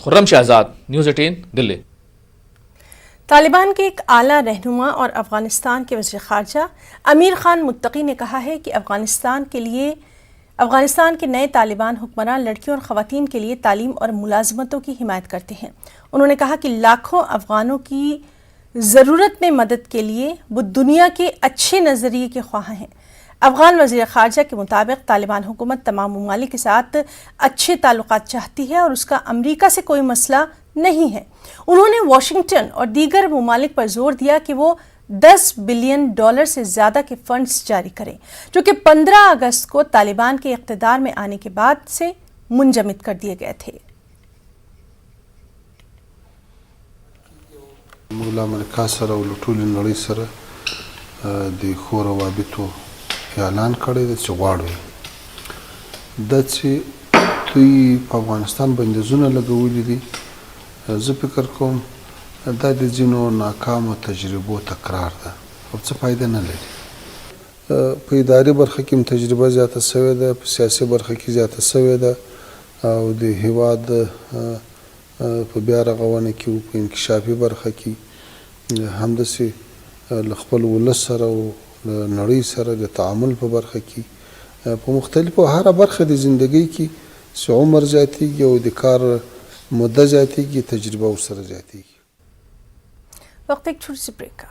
خرم شہزاد، نیوز 18 دلی۔ طالبان کے ایک اعلیٰ رہنما اور افغانستان کے وزیر خارجہ امیر خان متقی نے کہا ہے کہ افغانستان کے نئے طالبان حکمران لڑکیوں اور خواتین کے لیے تعلیم اور ملازمتوں کی حمایت کرتے ہیں۔ انہوں نے کہا کہ لاکھوں افغانوں کی ضرورت میں مدد کے لیے وہ دنیا کے اچھے نظریے کے خواہاں ہیں۔ افغان وزیر خارجہ کے مطابق طالبان حکومت تمام ممالک کے ساتھ اچھے تعلقات چاہتی ہے اور اس کا امریکہ سے کوئی مسئلہ نہیں ہے۔ انہوں نے واشنگٹن اور دیگر ممالک پر زور دیا کہ وہ $10 بلین سے زیادہ کے فنڈز جاری کریں، جو کہ 15 اگست کو طالبان کے اقتدار میں آنے کے بعد سے منجمد کر دیے گئے تھے۔ موږ له امریکا سره او له ټولې نړۍ سره د ښو روابطو اعلان کړی دی چې غواړو دا چې دوی په افغانستان بندیزونه لګولي دي. زه فکر کوم دا د ځینو ناکامو تجربو تکرار ده او څه فایده نه لري. په اداري برخه کې هم تجربه زیاته شوې ده، په سیاسي برخه کې زیاته شوې ده او د هیواد په بیا رغونه کې او په انکشافي برخه کې همداسې له خپل ولس سره او نړۍ سره د تعامل په برخه کې په مختلفو هره برخه د زندګۍ کې چې عمر زیاتېږي او د کار مدة زیاتېږي، تجربه ورسره زیاتېږي. وقت ایک چھوٹی سی بریک کا